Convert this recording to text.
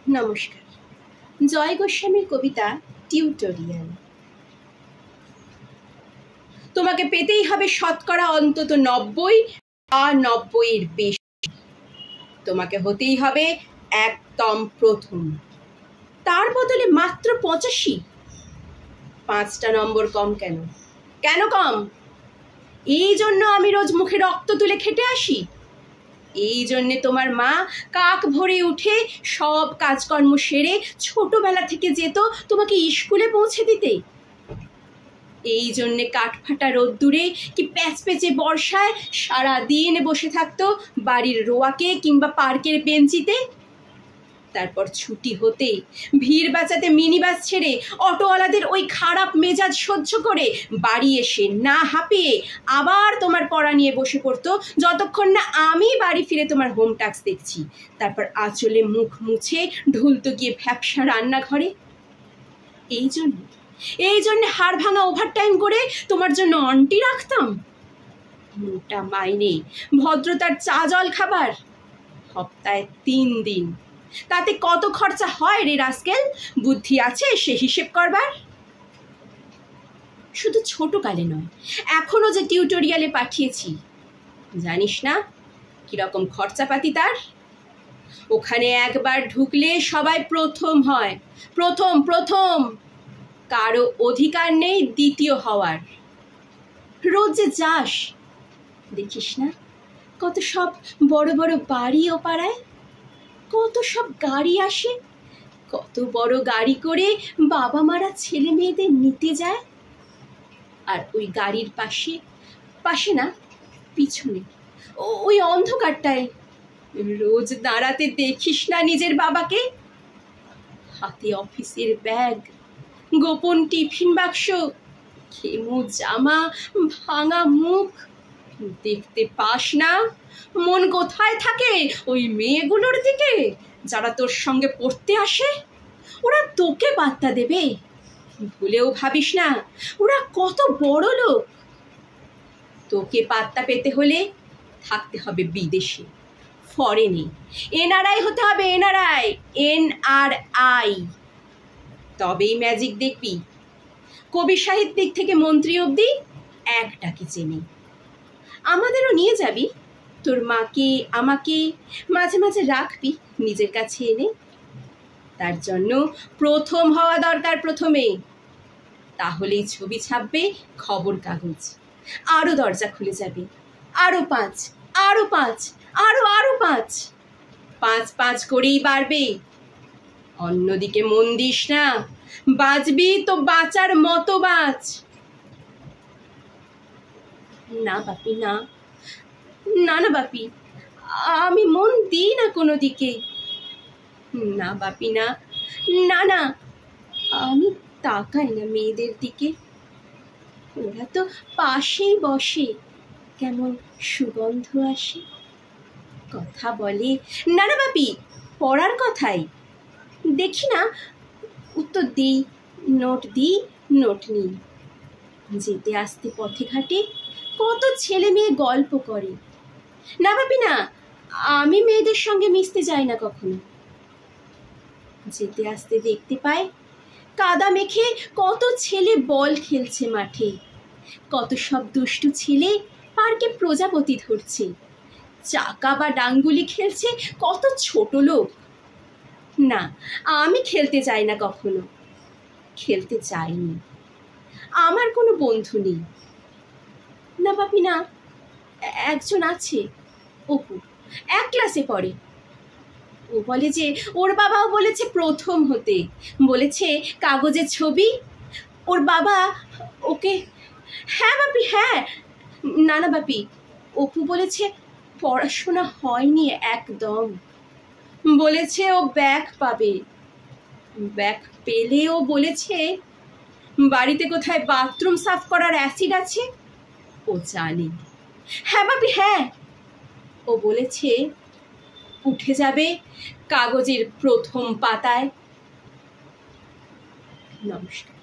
নমস্কার। জয় গোস্বামীর কবিতা টিউটোরিয়াল। তোমাকে পেতেই হবে শতকরা অন্তত 90 বা 90-এর বেশি। তোমাকে হতেই হবে একদম প্রথম, তার বদলে মাত্র 85। 5টা নম্বর কম কেন? কেন কম? এই জন্য আমি রোজ মুখে রক্ত তুলে খেটে আসি। এই জন্যে তোমার মা কাক ভরে উঠে সব কাজকর্ম সেরে ছোটবেলা থেকে যেত তোমাকে স্কুলে পৌঁছে দিতে। এই জন্যে কাঠফাটা রোদ্দুরে কি প্যাচপ্যাচে বর্ষায় সারাদিন বসে থাকতো বাড়ির রোয়াকে কিংবা পার্কের বেঞ্চিতে। তারপর ছুটি হতে ভিড় বাঁচাতে মিনি বাস ছেড়ে অটোওয়ালাদের ওই খারাপ মেজাজ সহ্য করে বাড়ি এসে না হাঁপিয়ে আবার তোমার পড়া নিয়ে বসে পড়তো, যতক্ষণ না আমি বাড়ি ফিরে তোমার হোম টাস্ক দেখছি। তারপর আঁচলে মুখ মুছে ঢুলতো গিয়ে ভ্যাপসা রান্নাঘরে। এই জন্যে হাড় ভাঙা ওভারটাইম করে তোমার জন্য অন্টি রাখতাম। মোটা মাইনে, ভদ্রতার চা জল খাবার, সপ্তাহে 3 দিন। তাতে কত খরচা হয় রে রাস্কেল? বুদ্ধি আছে সে হিসেব করবার? শুধু ছোটকালে নয়, এখনো যে টিউটোরিয়ালে পাঠিয়েছি, জানিস না কিরকম খরচাপাতি তার? ওখানে একবার ঢুকলে সবাই প্রথম হয়, প্রথম। কারো অধিকার নেই দ্বিতীয় হওয়ার। রোজ যে যাস, দেখিস না কত সব বড় বড় বাড়ি ও পাড়ায়, কত সব গাড়ি আসে, কত বড় গাড়ি করে বাবা মারা ছেলে মেয়েদের নিতে যায়। আর ওই গাড়ির পাশে না, পিছনে ওই অন্ধকারটায় রোজ দাঁড়াতে দেখিস না নিজের বাবাকে? হাতে অফিসের ব্যাগ, গোপন টিফিন বাক্স, খেমু জামা, ভাঙা মুখ, দেখতে পাস না? মন কোথায় থাকে ওই মেয়েগুলোর দিকে যারা তোর সঙ্গে পড়তে আসে? ওরা তোকে পাত্তা দেবে? ভুলেও ভাবিস না ওরা কত বড় লোক। তোকে পাত্তা পেতে হলে থাকতে হবে বিদেশে, ফরেনে। এনআরআই হতে হবে, NRI। তবেই ম্যাজিক দেখবি। কবি সাহিত্যিক থেকে মন্ত্রী অবধি এক ডাকে চেনে। আমাদেরও নিয়ে যাবি, তোর মাকে আমাকে মাঝে মাঝে রাখবি নিজের কাছে এনে। তার জন্য প্রথম হওয়া দরকার প্রথমে, তাহলেই ছবি ছাপবে খবর কাগজ, আরো দরজা খুলে যাবে। আরো 5, আরো 5, আরো 5, 5 করেই বাড়বে। অন্যদিকে মন দিস না, বাঁচবি তো বাঁচার মতো বাঁচ। না বাপি, না বাপি, আমি মন দিই না কোনো দিকে। না বাপি, না, আমি তাকাই না মেয়েদের দিকে। ওরা তো পাশেই বসে, কেমন সুগন্ধ আসে, কথা বলে। না বাপি, পড়ার কথাই দেখি না, উত্তর দিই, নোট নিই। যেতে আসতে পথে ঘাটে কত ছেলে মেয়ে গল্প করে। না বাপি, না, আমি মেয়েদের সঙ্গে মিশতে যাই না কখনো। যেতে আসতে দেখতে পাই কাদা মেখে কত ছেলে বল খেলছে মাঠে, কত সব দুষ্টু ছেলে পার্কে প্রজাপতি ধরছে, চাকা বা ডাঙ্গুলি খেলছে কত ছোট লোক। না, আমি খেলতে যাই না কখনো, খেলতে চাইনি। আমার কোনো বন্ধু নেই। না বাপি, না, একজন আছে, অপু, 1 ক্লাসে পড়ে। ও বলে যে ওর বাবাও বলেছে প্রথম হতে, বলেছে কাগজে ছবি। ওর বাবা ওকে, হ্যাঁ বাপি, হ্যাঁ। না বাপি, অপু বলেছে পড়াশোনা হয়নি একদম, বলেছে ও ব্যাক পাবে। ব্যাক পেলেও বলেছে বাড়িতে কোথায় বাথরুম সাফ করার অ্যাসিড আছে ও জানে। হ্যাঁ বাপি, হ্যাঁ। ও বলেছে উঠে যাবে কাগজের প্রথম পাতায়। নমস্কার।